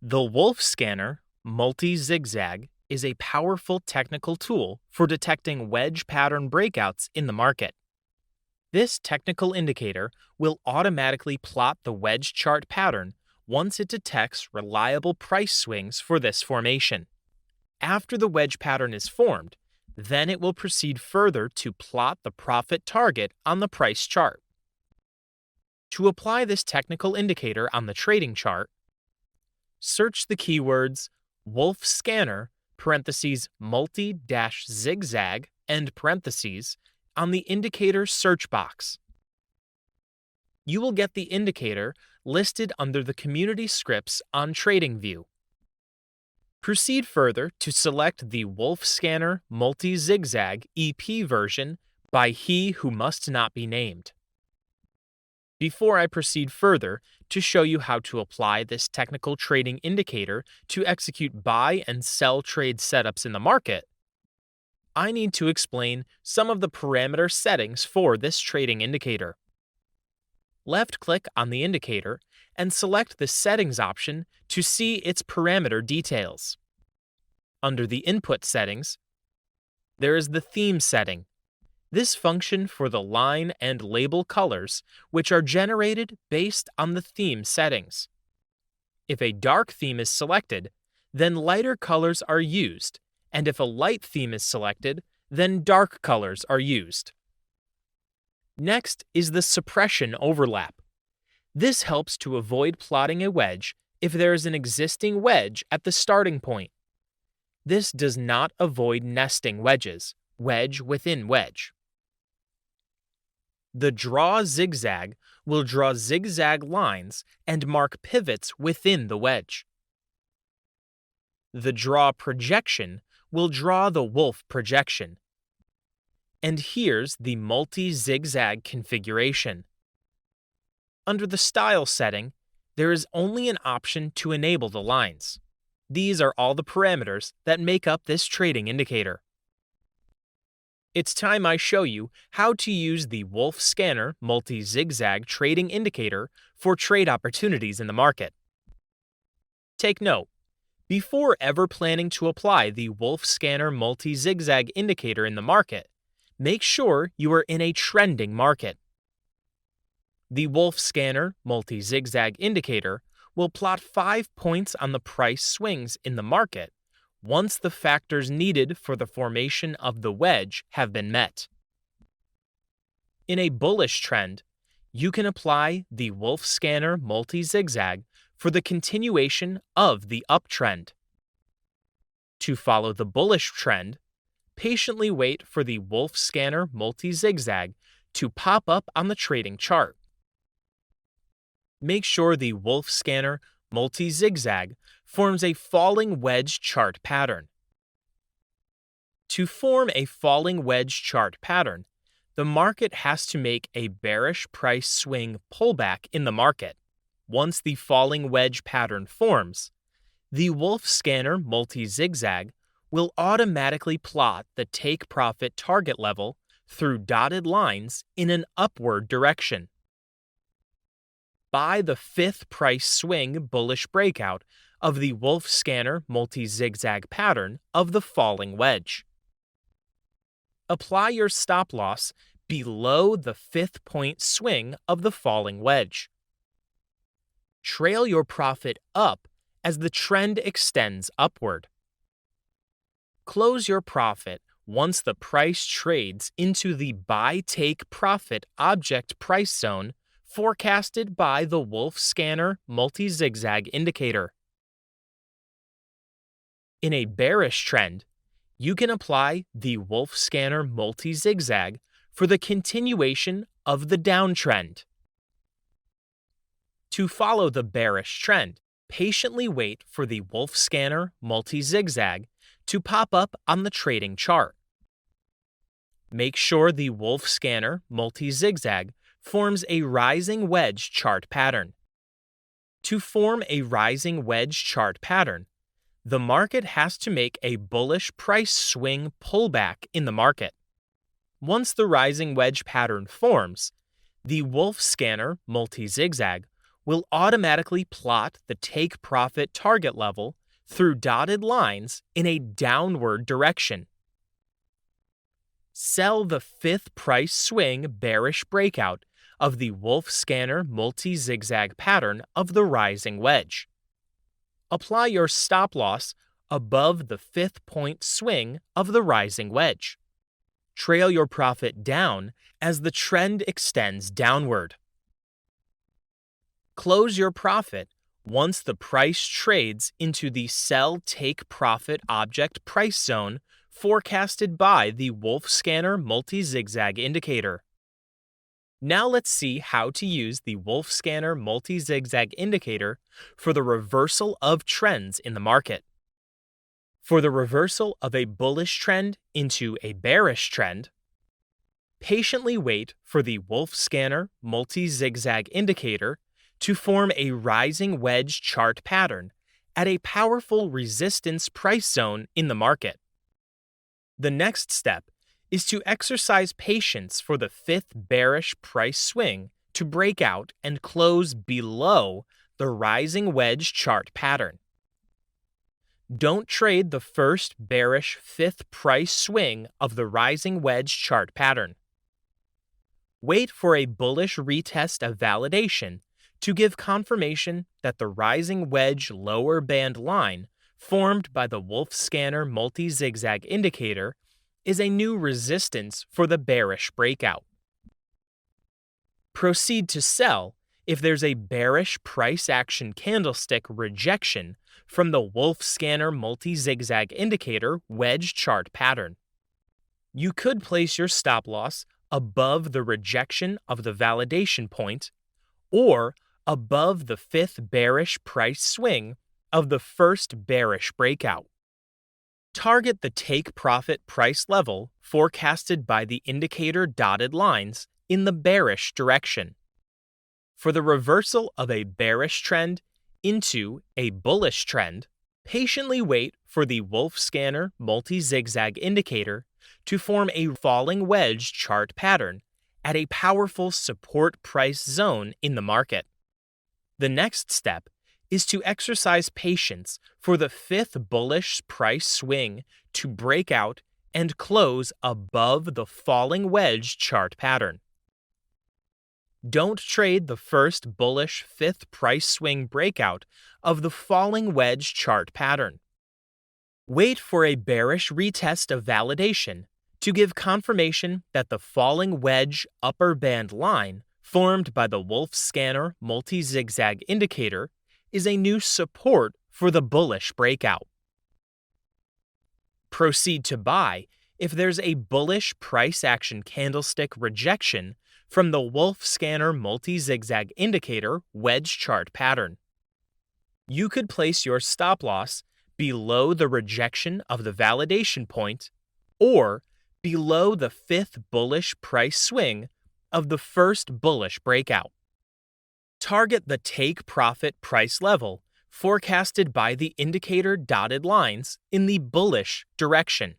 The Wolfe scanner multi-zigzag is a powerful technical tool for detecting wedge pattern breakouts in the market. This technical indicator will automatically plot the wedge chart pattern once it detects reliable price swings for this formation. After the wedge pattern is formed, then it will proceed further to plot the profit target on the price chart. To apply this technical indicator on the trading chart, search the keywords Wolfe scanner multi-zigzag on the indicator search box. You will get the indicator listed under the community scripts on TradingView. Proceed further to select the Wolfe scanner multi-zigzag EP version by he who must not be named. Before I proceed further to show you how to apply this technical trading indicator to execute buy and sell trade setups in the market, I need to explain some of the parameter settings for this trading indicator. Left-click on the indicator and select the Settings option to see its parameter details. Under the Input settings, there is the Theme setting. This function for the line and label colors, which are generated based on the theme settings. If a dark theme is selected, then lighter colors are used, and if a light theme is selected, then dark colors are used. Next is the Suppression overlap. This helps to avoid plotting a wedge if there is an existing wedge at the starting point. This does not avoid nesting wedges, wedge within wedge. The Draw Zigzag will draw zigzag lines and mark pivots within the wedge. The Draw Projection will draw the Wolfe projection. And here's the multi-zigzag configuration. Under the Style setting, there is only an option to enable the lines. These are all the parameters that make up this trading indicator. It's time I show you how to use the Wolfe scanner multi-zigzag trading indicator for trade opportunities in the market. Take note, before ever planning to apply the Wolfe scanner multi-zigzag indicator in the market, make sure you are in a trending market. The Wolfe scanner multi-zigzag indicator will plot 5 points on the price swings in the market once the factors needed for the formation of the wedge have been met. In a bullish trend, you can apply the Wolfe scanner multi-zigzag for the continuation of the uptrend. To follow the bullish trend, patiently wait for the Wolfe scanner multi-zigzag to pop up on the trading chart. Make sure the Wolfe scanner multi-zigzag forms a falling wedge chart pattern. To form a falling wedge chart pattern, the market has to make a bearish price swing pullback in the market. Once the falling wedge pattern forms, the Wolfe scanner multi-zigzag will automatically plot the take profit target level through dotted lines in an upward direction. By the fifth price swing bullish breakout of the Wolfe scanner multi-zigzag pattern of the falling wedge. Apply your stop loss below the 5th point swing of the falling wedge. Trail your profit up as the trend extends upward. Close your profit once the price trades into the buy-take profit object price zone forecasted by the Wolfe scanner multi-zigzag indicator. In a bearish trend, you can apply the Wolfe scanner multi-zigzag for the continuation of the downtrend. To follow the bearish trend, patiently wait for the Wolfe scanner multi-zigzag to pop up on the trading chart. Make sure the Wolfe scanner multi-zigzag forms a rising wedge chart pattern. To form a rising wedge chart pattern, the market has to make a bullish price swing pullback in the market. Once the rising wedge pattern forms, the Wolfe scanner multi-zigzag will automatically plot the take profit target level through dotted lines in a downward direction. Sell the fifth price swing bearish breakout of the Wolfe scanner multi-zigzag pattern of the rising wedge. Apply your stop loss above the fifth point swing of the rising wedge. Trail your profit down as the trend extends downward. Close your profit once the price trades into the sell take profit object price zone forecasted by the Wolfe scanner multi-zigzag indicator. Now let's see how to use the Wolfe scanner multi-zigzag indicator for the reversal of trends in the market. For the reversal of a bullish trend into a bearish trend, patiently wait for the Wolfe scanner multi-zigzag indicator to form a rising wedge chart pattern at a powerful resistance price zone in the market. The next step is to exercise patience for the fifth bearish price swing to break out and close below the rising wedge chart pattern. Don't trade the first bearish fifth price swing of the rising wedge chart pattern. Wait for a bullish retest of validation to give confirmation that the rising wedge lower band line formed by the Wolfe scanner multi-zigzag indicator is a new resistance for the bearish breakout. Proceed to sell if there's a bearish price action candlestick rejection from the Wolfe scanner multi-zigzag indicator wedge chart pattern. You could place your stop loss above the rejection of the validation point or above the fifth bearish price swing of the first bearish breakout. Target the take profit price level forecasted by the indicator dotted lines in the bearish direction. For the reversal of a bearish trend into a bullish trend, patiently wait for the Wolfe scanner multi-zigzag indicator to form a falling wedge chart pattern at a powerful support price zone in the market. The next step is to exercise patience for the fifth bullish price swing to break out and close above the falling wedge chart pattern. Don't trade the first bullish fifth price swing breakout of the falling wedge chart pattern. Wait for a bearish retest of validation to give confirmation that the falling wedge upper band line formed by the Wolfe scanner multi-zigzag indicator is a new support for the bullish breakout. Proceed to buy if there's a bullish price action candlestick rejection from the Wolfe scanner multi-zigzag indicator wedge chart pattern. You could place your stop loss below the rejection of the validation point or below the fifth bullish price swing of the first bullish breakout. Target the take profit price level forecasted by the indicator dotted lines in the bullish direction.